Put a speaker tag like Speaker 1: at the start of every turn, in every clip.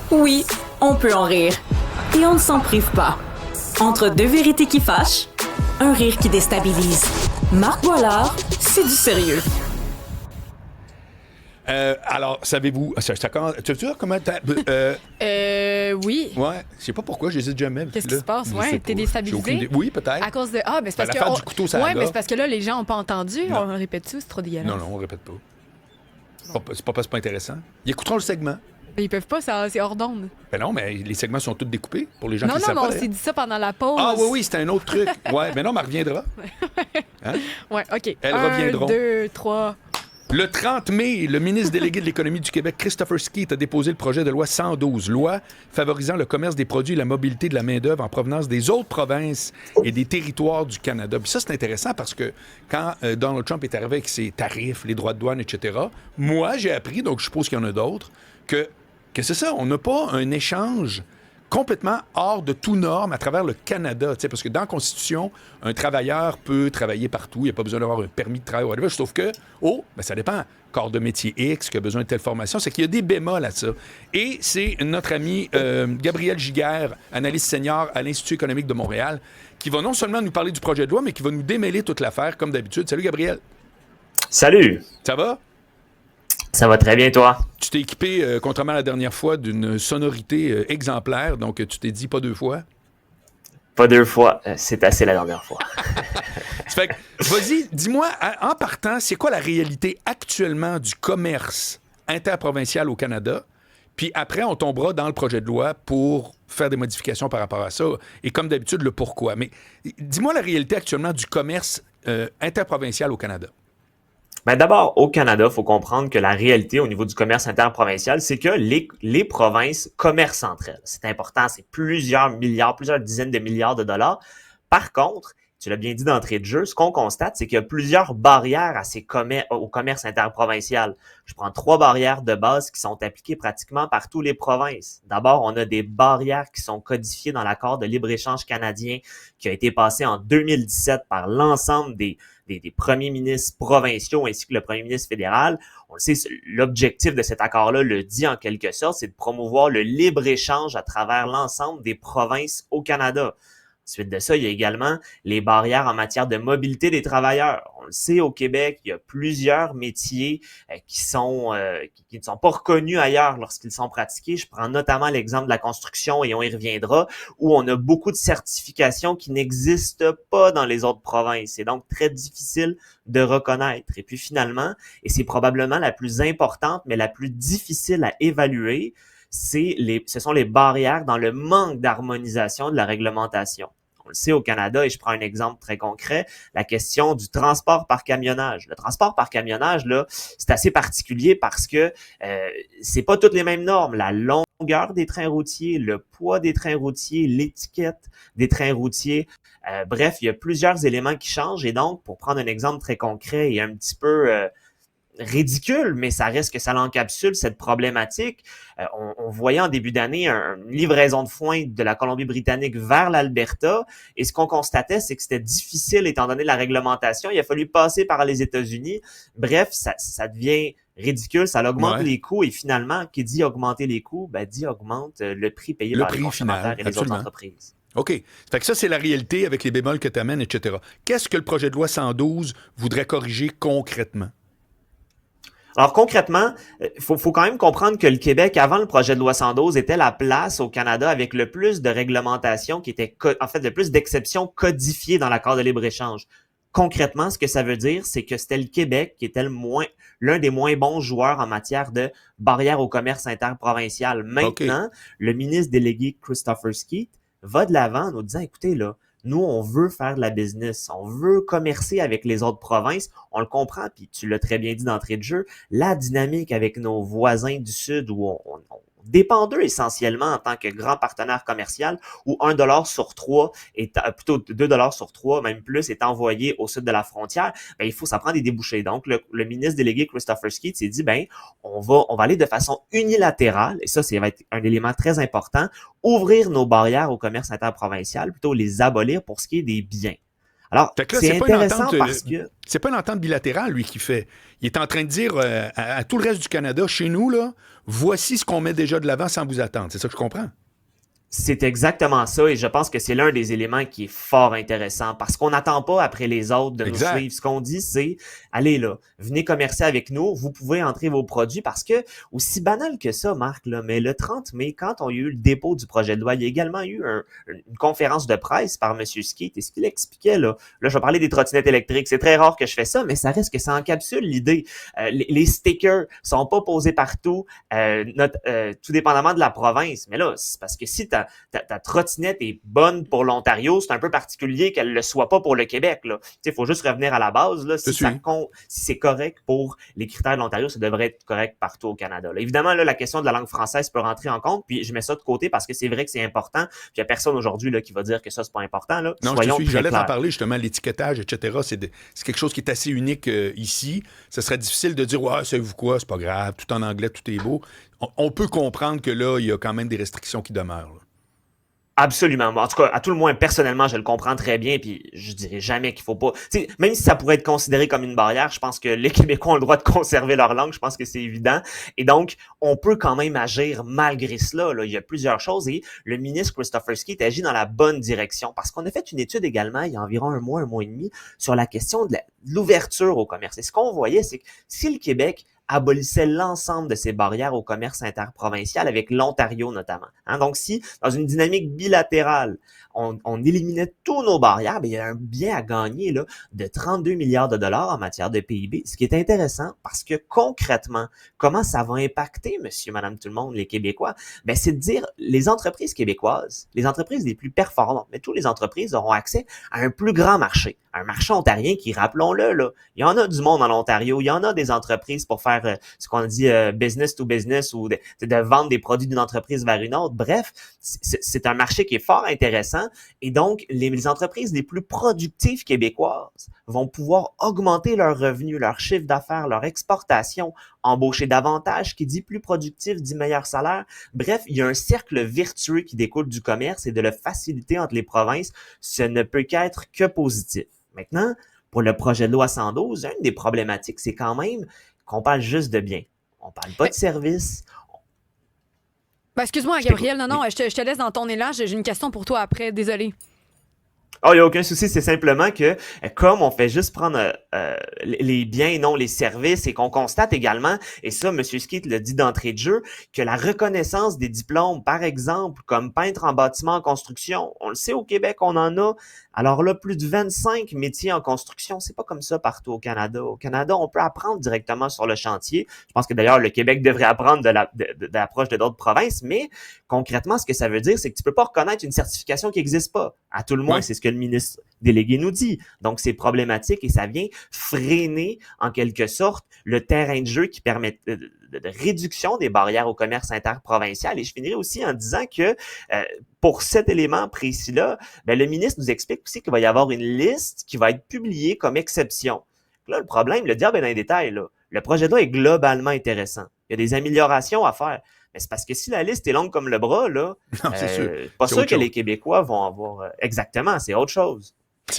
Speaker 1: Oui, on peut en rire. Et on ne s'en prive pas. Entre deux vérités qui fâchent, un rire qui déstabilise. Marc Boilard, c'est du sérieux.
Speaker 2: Alors, savez-vous... Ça commence, tu veux dire comment...
Speaker 3: Oui.
Speaker 2: Ouais, je sais pas pourquoi, j'hésite jamais.
Speaker 3: Qu'est-ce qui se passe?
Speaker 2: Je
Speaker 3: Ouais,
Speaker 2: sais
Speaker 3: t'es
Speaker 2: pas.
Speaker 3: déstabilisé?
Speaker 2: Oui, peut-être.
Speaker 3: À cause de... Ah, mais c'est parce que...
Speaker 2: l'affaire du couteau, ça
Speaker 3: Ouais,
Speaker 2: là.
Speaker 3: mais c'est parce que là, les gens n'ont pas entendu.
Speaker 2: Non.
Speaker 3: On répète-tu? C'est trop dégueulasse.
Speaker 2: Non, on répète pas. C'est pas parce que c'est pas intéressant. Ils écouteront le segment.
Speaker 3: Mais ils peuvent pas, c'est hors d'onde.
Speaker 2: Ben non, mais les segments sont tous découpés pour les gens
Speaker 3: Non,
Speaker 2: qui
Speaker 3: non,
Speaker 2: savent
Speaker 3: mais
Speaker 2: pas.
Speaker 3: on s'est dit ça pendant la pause.
Speaker 2: Ah oui, c'est un autre truc. Ouais, mais non, mais elle reviendra. Hein?
Speaker 3: Ouais, OK.
Speaker 2: Elles reviendront.
Speaker 3: 1, 2, 3...
Speaker 2: Le 30 mai, le ministre délégué de l'Économie du Québec, Christopher Skeet, a déposé le projet de loi 112, loi favorisant le commerce des produits et la mobilité de la main-d'œuvre en provenance des autres provinces et des territoires du Canada. Puis ça, c'est intéressant parce que quand Donald Trump est arrivé avec ses tarifs, les droits de douane, etc., moi, j'ai appris, donc je suppose qu'il y en a d'autres, que c'est ça, on n'a pas un échange complètement hors de tout norme à travers le Canada. Parce que dans la Constitution, un travailleur peut travailler partout. Il n'y a pas besoin d'avoir un permis de travail. Whatever. Sauf que, ça dépend. Corps de métier X qui a besoin de telle formation. C'est qu'il y a des bémols à ça. Et c'est notre ami Gabriel Giguère, analyste senior à l'Institut économique de Montréal, qui va non seulement nous parler du projet de loi, mais qui va nous démêler toute l'affaire, comme d'habitude. Salut, Gabriel.
Speaker 4: Salut!
Speaker 2: Ça va?
Speaker 4: Ça va très bien, toi?
Speaker 2: Tu t'es équipé, contrairement à la dernière fois, d'une sonorité exemplaire, donc tu t'es dit pas deux fois.
Speaker 4: Pas deux fois, c'est assez la dernière fois.
Speaker 2: Ça fait que, vas-y, dis-moi, en partant, c'est quoi la réalité actuellement du commerce interprovincial au Canada? Puis après, on tombera dans le projet de loi pour faire des modifications par rapport à ça. Et comme d'habitude, le pourquoi. Mais dis-moi la réalité actuellement du commerce interprovincial au Canada.
Speaker 4: Ben d'abord, au Canada, il faut comprendre que la réalité au niveau du commerce interprovincial, c'est que les provinces commercent entre elles. C'est important, c'est plusieurs milliards, plusieurs dizaines de milliards de dollars. Par contre, tu l'as bien dit d'entrée de jeu, ce qu'on constate, c'est qu'il y a plusieurs barrières au commerce interprovincial. Je prends 3 barrières de base qui sont appliquées pratiquement par toutes les provinces. D'abord, on a des barrières qui sont codifiées dans l'accord de libre-échange canadien qui a été passé en 2017 par l'ensemble des premiers ministres provinciaux ainsi que le premier ministre fédéral. On le sait, l'objectif de cet accord-là le dit en quelque sorte, c'est de promouvoir le libre-échange à travers l'ensemble des provinces au Canada. Ensuite de ça, il y a également les barrières en matière de mobilité des travailleurs. On le sait, au Québec, il y a plusieurs métiers qui ne sont pas reconnus ailleurs lorsqu'ils sont pratiqués. Je prends notamment l'exemple de la construction et on y reviendra, où on a beaucoup de certifications qui n'existent pas dans les autres provinces. C'est donc très difficile de reconnaître. Et puis finalement, et c'est probablement la plus importante, mais la plus difficile à évaluer, ce sont les barrières dans le manque d'harmonisation de la réglementation. On le sait au Canada, et je prends un exemple très concret, la question du transport par camionnage. Le transport par camionnage, là, c'est assez particulier parce que c'est pas toutes les mêmes normes. La longueur des trains routiers, le poids des trains routiers, l'étiquette des trains routiers. Bref, il y a plusieurs éléments qui changent. Et donc, pour prendre un exemple très concret et un petit peu ridicule, mais ça reste que ça l'encapsule, cette problématique. On voyait en début d'année une livraison de foin de la Colombie-Britannique vers l'Alberta, et ce qu'on constatait, c'est que c'était difficile étant donné la réglementation. Il a fallu passer par les États-Unis. Bref, ça devient ridicule, ça augmente les coûts, et finalement, qui dit augmenter les coûts, dit augmente le prix payé par les consommateurs et les autres entreprises.
Speaker 2: OK. Fait que ça, c'est la réalité avec les bémols que tu amènes, etc. Qu'est-ce que le projet de loi 112 voudrait corriger concrètement?
Speaker 4: Alors concrètement, faut quand même comprendre que le Québec, avant le projet de loi 112, était la place au Canada avec le plus de réglementation qui était, en fait, le plus d'exceptions codifiées dans l'accord de libre-échange. Concrètement, ce que ça veut dire, c'est que c'était le Québec qui était l'un des moins bons joueurs en matière de barrières au commerce interprovincial. Maintenant, le ministre délégué Christopher Skeet va de l'avant en nous disant, écoutez là, nous, on veut faire de la business, on veut commercer avec les autres provinces, on le comprend, puis tu l'as très bien dit d'entrée de jeu, la dynamique avec nos voisins du Sud où on dépend d'eux essentiellement en tant que grand partenaire commercial, où 1 $ sur 3 plutôt 2 $ sur 3, même plus, est envoyé au sud de la frontière, ça prend des débouchés. Donc, le ministre délégué Christopher Skeet s'est dit, on va aller de façon unilatérale, et ça va être un élément très important, ouvrir nos barrières au commerce interprovincial, plutôt les abolir pour ce qui est des biens. Alors,
Speaker 2: Fait que là,
Speaker 4: c'est
Speaker 2: c'est pas une
Speaker 4: intéressant
Speaker 2: entente,
Speaker 4: parce que
Speaker 2: c'est pas une entente bilatérale, lui, qui fait. Il est en train de dire à tout le reste du Canada, chez nous, là, voici ce qu'on met déjà de l'avant sans vous attendre. C'est ça que je comprends.
Speaker 4: c'est exactement ça et je pense que c'est l'un des éléments qui est fort intéressant parce qu'on n'attend pas après les autres de nous
Speaker 2: Exact.
Speaker 4: suivre. Ce qu'on dit, c'est allez là, venez commercer avec nous, vous pouvez entrer vos produits parce que, aussi banal que ça, Marc, là, mais le 30 mai, quand on a eu le dépôt du projet de loi, il y a également eu une conférence de presse par M. Skeet et ce qu'il expliquait, là, je vais parler des trottinettes électriques. C'est très rare que je fais ça, mais ça reste que ça encapsule l'idée. Les stickers sont pas posés partout, tout dépendamment de la province. Mais là, c'est parce que si ta trottinette est bonne pour l'Ontario, c'est un peu particulier qu'elle le soit pas pour le Québec. Il faut juste revenir à la base. Là, si c'est correct pour les critères de l'Ontario, ça devrait être correct partout au Canada. Là. Évidemment, là, la question de la langue française peut rentrer en compte, puis je mets ça de côté parce que c'est vrai que c'est important. Puis il n'y a personne aujourd'hui là, qui va dire que ça, c'est pas important. Là.
Speaker 2: Non,
Speaker 4: Soyons
Speaker 2: j'allais
Speaker 4: clairs.
Speaker 2: t'en parler justement, l'étiquetage, etc. C'est quelque chose qui est assez unique ici. Ce serait difficile de dire, ouais, savez-vous quoi, c'est pas grave, tout en anglais, tout est beau. On peut comprendre que là, il y a quand même des restrictions qui demeurent. Là.
Speaker 4: Absolument. En tout cas, à tout le moins, personnellement, je le comprends très bien, puis je dirais jamais qu'il faut pas... T'sais, même si ça pourrait être considéré comme une barrière, je pense que les Québécois ont le droit de conserver leur langue, je pense que c'est évident. Et donc, on peut quand même agir malgré cela. Là. Il y a plusieurs choses et le ministre Christopher Skeet agit dans la bonne direction parce qu'on a fait une étude également, il y a environ un mois et demi, sur la question de l'ouverture au commerce. Et ce qu'on voyait, c'est que si le Québec abolissait l'ensemble de ces barrières au commerce interprovincial avec l'Ontario notamment. Hein? Donc, si dans une dynamique bilatérale, on éliminait tous nos barrières, bien, il y a un bien à gagner là, de 32 milliards de dollars en matière de PIB, ce qui est intéressant parce que concrètement, comment ça va impacter, monsieur, madame, tout le monde, les Québécois? Ben, c'est de dire les entreprises québécoises, les entreprises les plus performantes, mais toutes les entreprises auront accès à un plus grand marché, un marché ontarien qui, rappelons-le, là, il y en a du monde en Ontario, il y en a des entreprises pour faire ce qu'on dit business to business ou de vendre des produits d'une entreprise vers une autre. Bref, c'est un marché qui est fort intéressant et donc les entreprises les plus productives québécoises vont pouvoir augmenter leurs revenus, leur chiffre d'affaires, leur exportation, embaucher davantage, qui dit plus productif, dit meilleur salaire. Bref, il y a un cercle vertueux qui découle du commerce et de la facilité entre les provinces. Ce ne peut qu'être que positif. Maintenant, pour le projet de loi 112, une des problématiques, c'est quand même qu'on parle juste de biens. On parle pas de services.
Speaker 3: Ben, excuse-moi, Gabriel. Non, je te laisse dans ton élan. J'ai une question pour toi après. Désolée.
Speaker 4: Oh, il n'y a aucun souci, c'est simplement que comme on fait juste prendre les biens et non les services et qu'on constate également, et ça, M. Skeet l'a dit d'entrée de jeu, que la reconnaissance des diplômes, par exemple, comme peintre en bâtiment en construction, on le sait au Québec, on en a. Alors là, plus de 25 métiers en construction, c'est pas comme ça partout au Canada. Au Canada, on peut apprendre directement sur le chantier. Je pense que d'ailleurs, le Québec devrait apprendre de l'approche de d'autres provinces, mais concrètement, ce que ça veut dire, c'est que tu peux pas reconnaître une certification qui n'existe pas. À tout le moins, c'est ce que le ministre délégué nous dit. Donc, c'est problématique et ça vient freiner, en quelque sorte, le terrain de jeu qui permet de réduction des barrières au commerce interprovincial. Et je finirai aussi en disant que pour cet élément précis-là, ben, le ministre nous explique aussi qu'il va y avoir une liste qui va être publiée comme exception. Là, le problème, le diable est dans les détails. Là. Le projet de loi est globalement intéressant. Il y a des améliorations à faire. Mais c'est parce que si la liste est longue comme le bras, là,
Speaker 2: non, c'est sûr.
Speaker 4: Pas
Speaker 2: c'est
Speaker 4: sûr que
Speaker 2: chose.
Speaker 4: les Québécois vont avoir... exactement, c'est autre chose.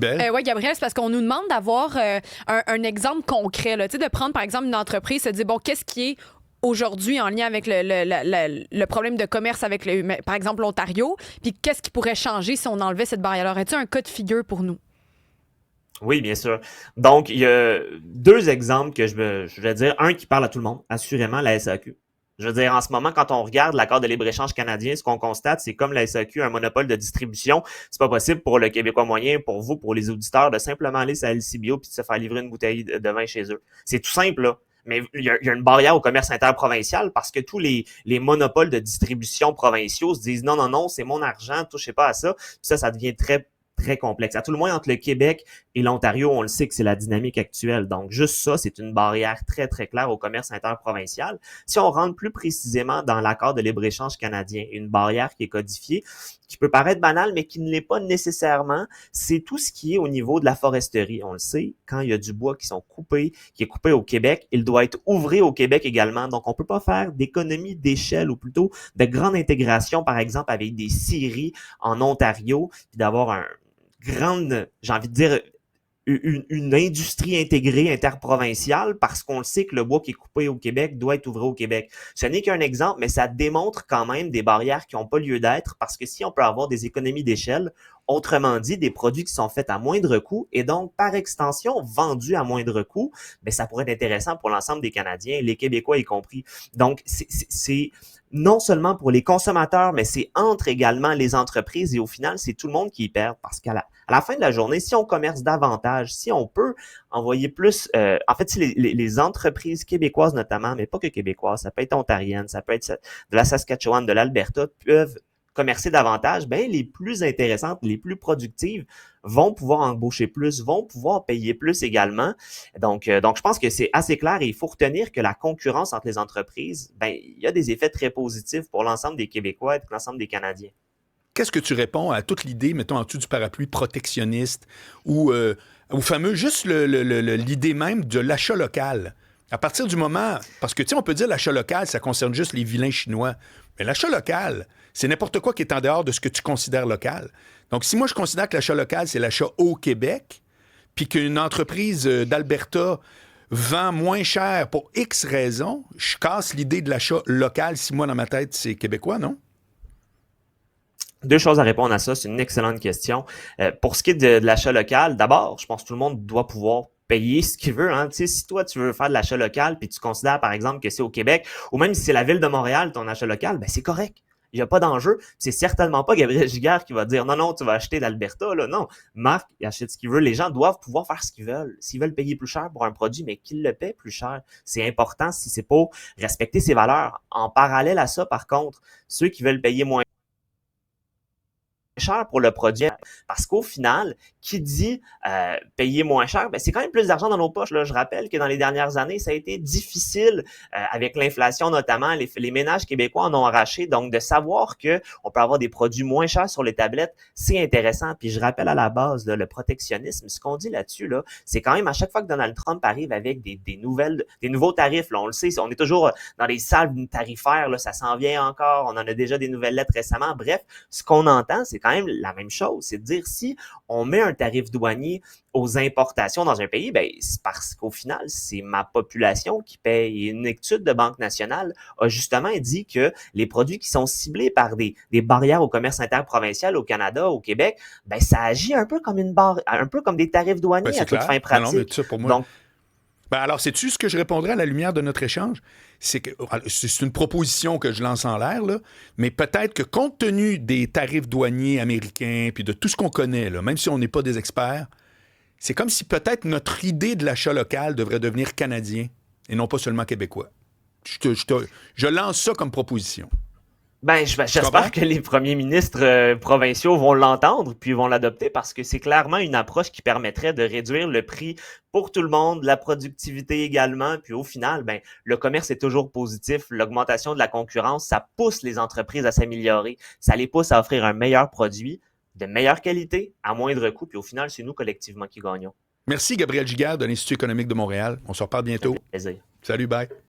Speaker 3: Oui, Gabriel, c'est parce qu'on nous demande d'avoir un exemple concret. Là, de prendre, par exemple, une entreprise, se dire, bon, qu'est-ce qui est aujourd'hui en lien avec le problème de commerce avec, par exemple, l'Ontario, puis qu'est-ce qui pourrait changer si on enlevait cette barrière-là? As-tu un cas de figure pour nous?
Speaker 4: Oui, bien sûr. Donc, il y a deux exemples que je vais dire. Un qui parle à tout le monde, assurément, la SAQ. Je veux dire, en ce moment, quand on regarde l'accord de libre-échange canadien, ce qu'on constate, c'est comme la SAQ a un monopole de distribution, c'est pas possible pour le Québécois moyen, pour vous, pour les auditeurs, de simplement aller sur la LCBO puis de se faire livrer une bouteille de vin chez eux. C'est tout simple, là. Mais il y a une barrière au commerce interprovincial parce que tous les monopoles de distribution provinciaux se disent non, c'est mon argent, touchez pas à ça. Puis ça devient très très complexe. À tout le moins, entre le Québec et l'Ontario, on le sait que c'est la dynamique actuelle. Donc, juste ça, c'est une barrière très, très claire au commerce interprovincial. Si on rentre plus précisément dans l'accord de libre-échange canadien, une barrière qui est codifiée, qui peut paraître banale, mais qui ne l'est pas nécessairement, c'est tout ce qui est au niveau de la foresterie. On le sait, quand il y a du bois qui est coupé au Québec, il doit être ouvré au Québec également. Donc, on peut pas faire d'économie d'échelle ou plutôt de grande intégration, par exemple, avec des scieries en Ontario, puis d'avoir j'ai envie de dire, une industrie intégrée interprovinciale parce qu'on le sait que le bois qui est coupé au Québec doit être ouvré au Québec. Ce n'est qu'un exemple, mais ça démontre quand même des barrières qui n'ont pas lieu d'être parce que si on peut avoir des économies d'échelle, autrement dit, des produits qui sont faits à moindre coût et donc, par extension, vendus à moindre coût, ben, ça pourrait être intéressant pour l'ensemble des Canadiens, les Québécois y compris. Donc, c'est non seulement pour les consommateurs, mais c'est entre également les entreprises et au final, c'est tout le monde qui y perd parce qu'à la fin de la journée, si on commerce davantage, si on peut envoyer plus, en fait, si les entreprises québécoises notamment, mais pas que québécoises, ça peut être ontariennes, ça peut être de la Saskatchewan, de l'Alberta, peuvent commercer davantage, ben les plus intéressantes, les plus productives vont pouvoir embaucher plus, vont pouvoir payer plus également. Donc je pense que c'est assez clair et il faut retenir que la concurrence entre les entreprises, ben il y a des effets très positifs pour l'ensemble des Québécois et pour l'ensemble des Canadiens.
Speaker 2: Qu'est-ce que tu réponds à toute l'idée, mettons, en dessous du parapluie protectionniste ou au fameux, juste l'idée même de l'achat local? À partir du moment, parce que, tu sais, on peut dire l'achat local, ça concerne juste les vilains chinois. Mais l'achat local, c'est n'importe quoi qui est en dehors de ce que tu considères local. Donc, si moi, je considère que l'achat local, c'est l'achat au Québec, puis qu'une entreprise d'Alberta vend moins cher pour X raisons, je casse l'idée de l'achat local si moi, dans ma tête, c'est québécois, non?
Speaker 4: Deux choses à répondre à ça, c'est une excellente question. Pour ce qui est de l'achat local, d'abord, je pense que tout le monde doit pouvoir payer ce qu'il veut. Hein. Tu sais, si toi, tu veux faire de l'achat local, puis tu considères, par exemple, que c'est au Québec, ou même si c'est la ville de Montréal, ton achat local, ben c'est correct. Il n'y a pas d'enjeu. C'est certainement pas Gabriel Giguère qui va dire non, non, tu vas acheter d'Alberta. Là. Non, Marc, il achète ce qu'il veut. Les gens doivent pouvoir faire ce qu'ils veulent. S'ils veulent payer plus cher pour un produit, mais qu'ils le paient plus cher. C'est important si c'est pour respecter ses valeurs. En parallèle à ça, par contre, ceux qui veulent payer moins cher pour le produit parce qu'au final, qui dit payer moins cher, ben c'est quand même plus d'argent dans nos poches. Là. Je rappelle que dans les dernières années, ça a été difficile avec l'inflation notamment. Les ménages québécois en ont arraché. Donc, de savoir que on peut avoir des produits moins chers sur les tablettes, c'est intéressant. Puis je rappelle à la base, là, le protectionnisme, ce qu'on dit là-dessus, là, c'est quand même à chaque fois que Donald Trump arrive avec des nouveaux tarifs, là, on le sait, on est toujours dans les salles tarifaires, là, ça s'en vient encore. On en a déjà des nouvelles lettres récemment. Bref, ce qu'on entend, c'est quand même la même chose. C'est de dire si on met un tarif douanier aux importations dans un pays, ben, c'est parce qu'au final, c'est ma population qui paye. Et une étude de Banque nationale a justement dit que les produits qui sont ciblés par des barrières au commerce interprovincial au Canada, au Québec, ben, ça agit un peu comme un peu comme des tarifs douaniers
Speaker 2: Ben,
Speaker 4: à toute fin
Speaker 2: Non,
Speaker 4: pratique.
Speaker 2: non, mais ça, pour moi...
Speaker 4: Donc,
Speaker 2: ben alors, sais-tu ce que je répondrais à la lumière de notre échange? C'est une proposition que je lance en l'air, là, mais peut-être que compte tenu des tarifs douaniers américains puis de tout ce qu'on connaît, là, même si on n'est pas des experts, c'est comme si peut-être notre idée de l'achat local devrait devenir canadien et non pas seulement québécois. Je lance ça comme proposition.
Speaker 4: ben, j'espère que les premiers ministres provinciaux vont l'entendre puis vont l'adopter parce que c'est clairement une approche qui permettrait de réduire le prix pour tout le monde, la productivité également, puis au final, ben, le commerce est toujours positif, l'augmentation de la concurrence, ça pousse les entreprises à s'améliorer, ça les pousse à offrir un meilleur produit, de meilleure qualité, à moindre coût, puis au final, c'est nous collectivement qui gagnons.
Speaker 2: Merci, Gabriel Giguère de l'Institut économique de Montréal. On se reparle bientôt.
Speaker 4: Ça fait plaisir.
Speaker 2: Salut, bye.